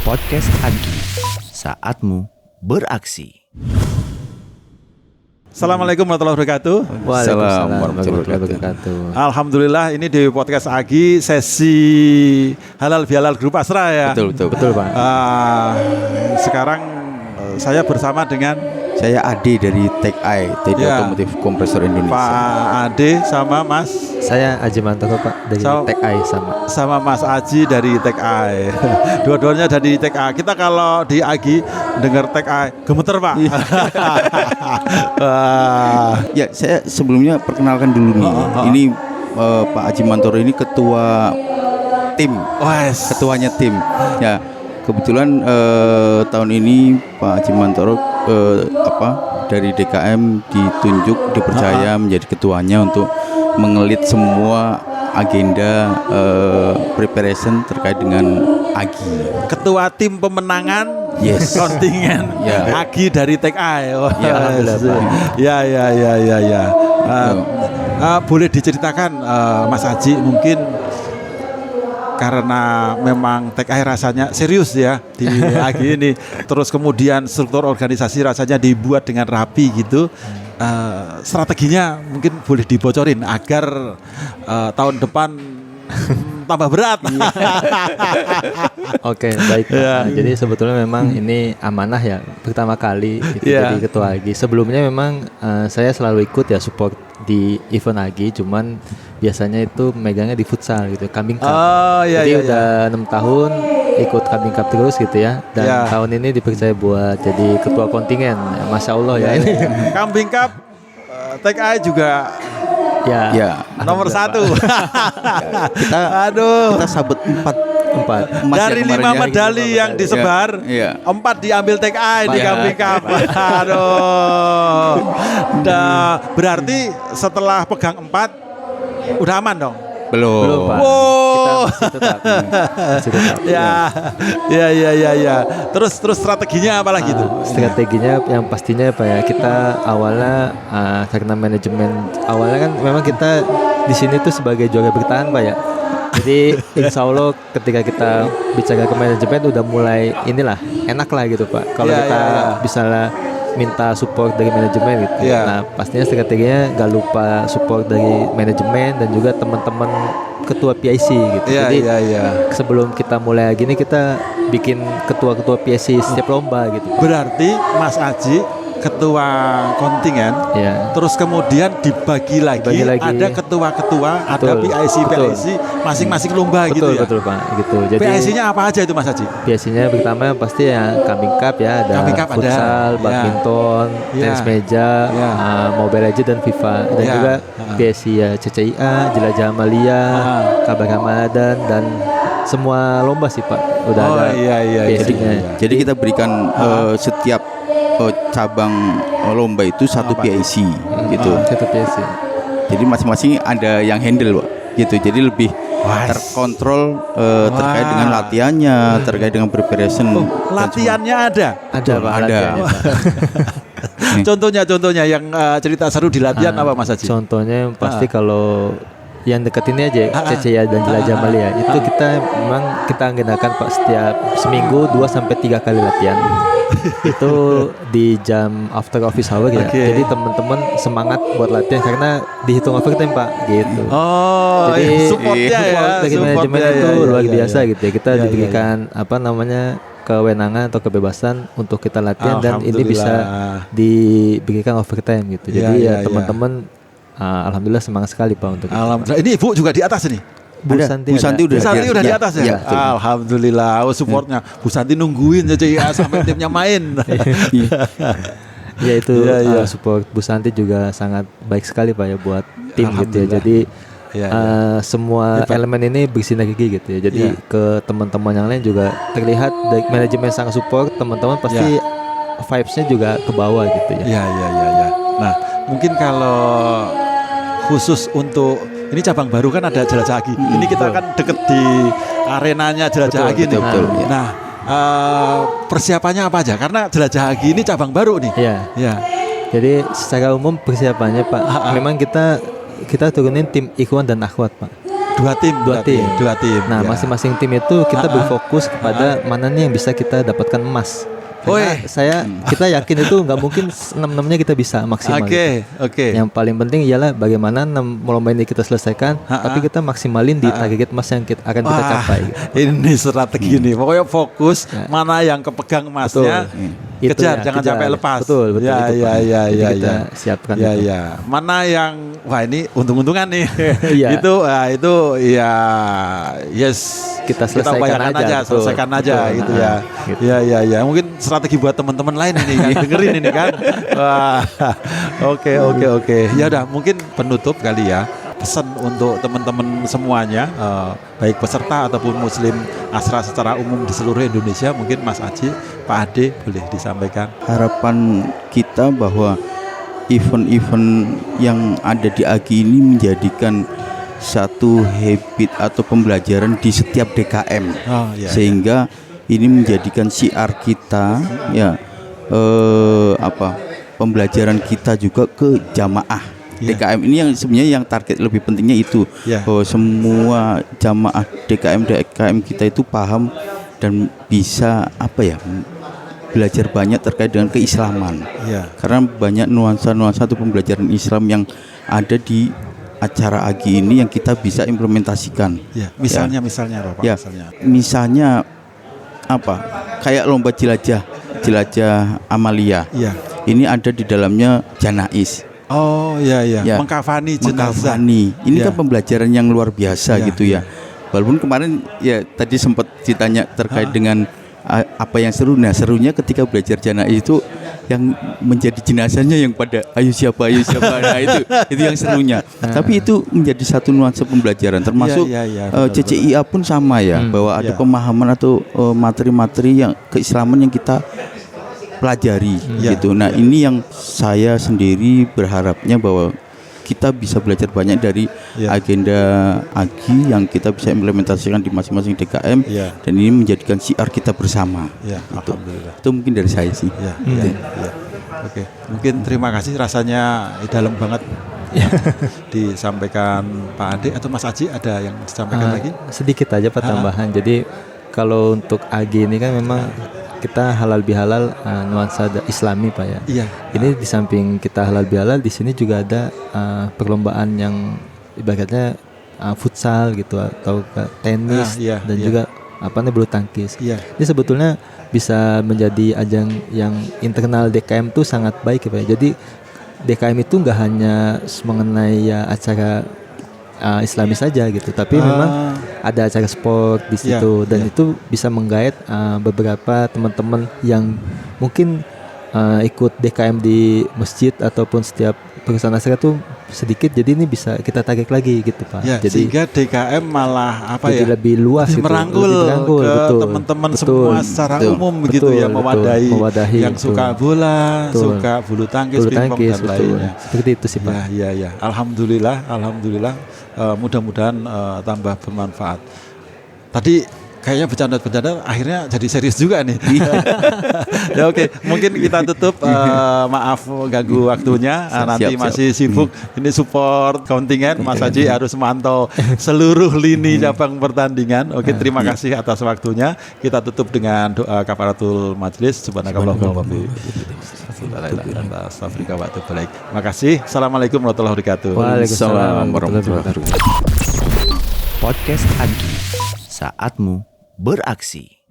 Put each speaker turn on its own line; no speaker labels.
Podcast Agi, saatmu beraksi.
Assalamualaikum warahmatullahi wabarakatuh.
Waalaikumsalam warahmatullahi wabarakatuh.
Alhamdulillah, ini di podcast Agi sesi halal bihalal grup Asra ya.
Betul Pak.
Sekarang saya bersama dengan
Saya Ade dari Tech Eye, TD
Ya.
Otomotif Kompresor Indonesia.
Pak Ade sama Mas
Saya Aji Mantoro Pak dari Tech Eye
sama Mas Aji dari Tech Eye. Dua-duanya dari Tech Eye. Kita kalau di Agi dengar Tech Eye gemeter Pak.
Ya, saya sebelumnya perkenalkan dulu nih. Ini Pak Aji Mantoro ini ketua tim, ketuanya tim. Ya, kebetulan tahun ini Pak Aji Mantoro dari DKM ditunjuk, dipercaya menjadi ketuanya untuk mengelit semua agenda preparation terkait dengan Agi.
Ketua tim pemenangan
Yes.
kontingen
Ya.
Agi dari Tech Eye.
Ya, alhamdulillah, Pak.
Ya. Boleh diceritakan Mas Haji, mungkin karena memang Tech Eye rasanya serius ya di Agi ini. Terus kemudian struktur organisasi rasanya dibuat dengan rapi gitu. Strateginya mungkin boleh dibocorin agar tahun depan tambah berat.
Oke, baik Pak. Nah, jadi sebetulnya memang ini amanah ya pertama kali itu jadi ketua Agi. Sebelumnya memang saya selalu ikut ya support di event Agi, cuman biasanya itu megangnya di futsal gitu, Kambing Cup. Jadi udah 6 tahun ikut Kambing Cup terus gitu ya. Dan tahun ini dipercaya buat jadi ketua kontingen. Masya Allah ya ini.
Kambing Cup Tech Eye juga
Ya.
nomor 1.
Kita sabet 4
dari 5 medali yang disebar, 4 diambil Tech Eye di Kambing Cup. Aduh. Berarti setelah pegang 4 udah aman dong?
Belum Pak.
Wow.
Kita masih tetap.
Ya. Terus strateginya apa lagi tuh?
Strateginya yang pastinya apa ya, kita awalnya karena manajemen awalnya kan memang kita di sini tuh sebagai juara bertahan Pak ya. Jadi insya Allah ketika kita bicara ke manajemen udah mulai inilah enak lah gitu Pak. Kalau kita bisa minta support dari manajemen gitu. Nah pastinya strateginya gak lupa support dari manajemen dan juga teman-teman ketua PIC gitu. Jadi sebelum kita mulai gini kita bikin ketua-ketua PIC setiap lomba gitu.
Berarti Mas Aji ketua kontingen, terus kemudian dibagi lagi. Ada ketua-ketua, ada PIC masing-masing lomba gitu ya.
Betul Pak, gitu. Jadi
PIC-nya apa aja itu Mas Haji?
PIC-nya pertama pasti ya Kambing Cup ya, ada futsal, badminton, tenis meja, Mobile Legends dan FIFA. Dan juga PIC ya CCIA, Jelajah Amalia, Kabar Ramadan dan semua lomba sih Pak. Udah ada PIC-nya.
Jadi kita berikan setiap cabang lomba itu satu PIC gitu.
Satu PIC.
Jadi masing-masing ada yang handle Pak, gitu. Jadi lebih terkontrol terkait dengan latihannya, terkait dengan preparation.
Latihannya ada
Pak.
Ada.
Contohnya yang cerita seru di latihan apa Mas Haji?
Contohnya yang pasti kalau yang dekat ini aja CCIA dan Jelajah Amalia itu kita agendakan Pak setiap seminggu 2-3 kali latihan. Itu di jam after office hour ya. Jadi teman-teman semangat buat latihan karena dihitung overtime Pak gitu. Jadi
supportnya
dari manajemen itu luar biasa gitu ya. Kita diberikan kewenangan atau kebebasan untuk kita latihan dan ini bisa diberikan overtime gitu. Jadi teman-teman alhamdulillah semangat sekali Pak untuk
alhamdulillah. Ini Ibu juga di atas ini.
Bu Santi
udah di atas ya. Alhamdulillah, supportnya. Bu Santi nungguin aja sampai timnya main.
Ya itu support Bu Santi juga sangat baik sekali Pak ya buat tim gitu ya. Jadi semua elemen ini bersinergi gitu ya. Jadi ke teman-teman yang lain juga terlihat dari manajemen sangat support, teman-teman pasti vibes-nya juga ke bawah gitu ya.
Nah, mungkin kalau khusus untuk ini cabang baru kan ada Jelajah Agi. Ini kita kan deket di arenanya Jelajah Agi nih. Nah, persiapannya apa aja? Karena Jelajah Agi ini cabang baru nih.
Jadi secara umum persiapannya Pak, memang kita turunin tim ikhwan dan akhwat Pak.
Dua tim.
Nah,
ya.
masing-masing tim itu kita berfokus kepada mana nih yang bisa kita dapatkan emas. Karena kita yakin itu nggak mungkin 6-6-nya kita bisa maksimal.
Oke.
Yang paling penting ialah bagaimana 6 lomba ini kita selesaikan, tapi kita maksimalin di target emas yang akan kita capai. Gitu.
Ini strategi nih. Pokoknya fokus mana yang kepegang emasnya. Kejar, jangan sampai lepas.
Betul.
Ya.
Kita siapkan.
Ya. Mana yang wah ini untung-untungan nih.
Iya.
itu ya yes.
Kita selesaikan aja,
selesaikan aja gitu ya.
Gitu.
Ya. Mungkin strategi buat teman-teman lain ini yang dengerin ini kan. Wah. Oke. Ya udah, mungkin penutup kali ya. Pesan untuk teman-teman semuanya, baik peserta ataupun muslim Asra secara umum di seluruh Indonesia, mungkin Mas Aji, Pak Ade boleh disampaikan.
Harapan kita bahwa event-event yang ada di AGI ini menjadikan satu habit atau pembelajaran di setiap DKM, sehingga ini menjadikan syiar kita, pembelajaran kita juga ke jamaah. DKM ini yang sebenarnya yang target lebih pentingnya itu bahwa semua jamaah DKM kita itu paham dan bisa belajar banyak terkait dengan keislaman. Karena banyak nuansa-nuansa atau pembelajaran Islam yang ada di acara AGI ini yang kita bisa implementasikan.
Misalnya Bapak.
Misalnya kayak lomba jelajah amalia. Ini ada di dalamnya janais.
Mengkafani jenazah.
Ini kan pembelajaran yang luar biasa gitu ya. Walaupun kemarin tadi sempat ditanya terkait dengan apa yang seru. Nah, serunya ketika belajar janais itu yang menjadi jenazahnya yang pada ayo siapa. Nah, itu yang serunya. Tapi itu menjadi satu nuansa pembelajaran termasuk CCIA pun sama bahwa ada pemahaman atau materi-materi yang keislaman yang kita pelajari gitu. Nah, ini yang saya sendiri berharapnya bahwa kita bisa belajar banyak dari agenda AGI yang kita bisa implementasikan di masing-masing DKM dan ini menjadikan syiar kita bersama.
Alhamdulillah.
Itu mungkin dari saya sih.
Oke. Mungkin terima kasih, rasanya dalam banget disampaikan Pak Ade atau Mas Aji, ada yang disampaikan lagi?
Sedikit aja Pak tambahan. Jadi kalau untuk AGI ini kan memang kita halal bihalal nuansa Islami Pak ya. Ini di samping kita halal bihalal, di sini juga ada perlombaan yang ibaratnya futsal gitu atau tenis dan juga bulu tangkis. Ini sebetulnya bisa menjadi ajang yang internal DKM tuh sangat baik ya Pak. Jadi DKM itu nggak hanya mengenai acara Islami saja gitu, tapi memang ada acara sport di situ dan itu bisa menggait beberapa teman-teman yang mungkin ikut DKM di masjid ataupun setiap perusahaan asra tuh sedikit, jadi ini bisa kita tarik lagi gitu Pak. Jadi
sehingga DKM malah
lebih luas gitu,
merangkul ke teman-teman semua secara umum begitu ya, mewadahi yang suka bola, suka bulu tangkis, pingpong dan lainnya.
Seperti itu sih Pak.
Ya. Alhamdulillah. Mudah-mudahan tambah bermanfaat. Tadi kayaknya bercanda-bercanda akhirnya jadi serius juga nih. Ya oke, mungkin kita tutup. Maaf ganggu waktunya. Nanti masih sibuk. Ini support kontingen. Mas Haji harus memantau seluruh lini cabang pertandingan. Oke, terima kasih atas waktunya. Kita tutup dengan doa kafaratul majelis. Subhanakallahumma wa bihamdika. Terima kasih. Assalamualaikum warahmatullahi wabarakatuh.
Waalaikumsalam warahmatullahi wabarakatuh.
Podcast AGI, saatmu beraksi.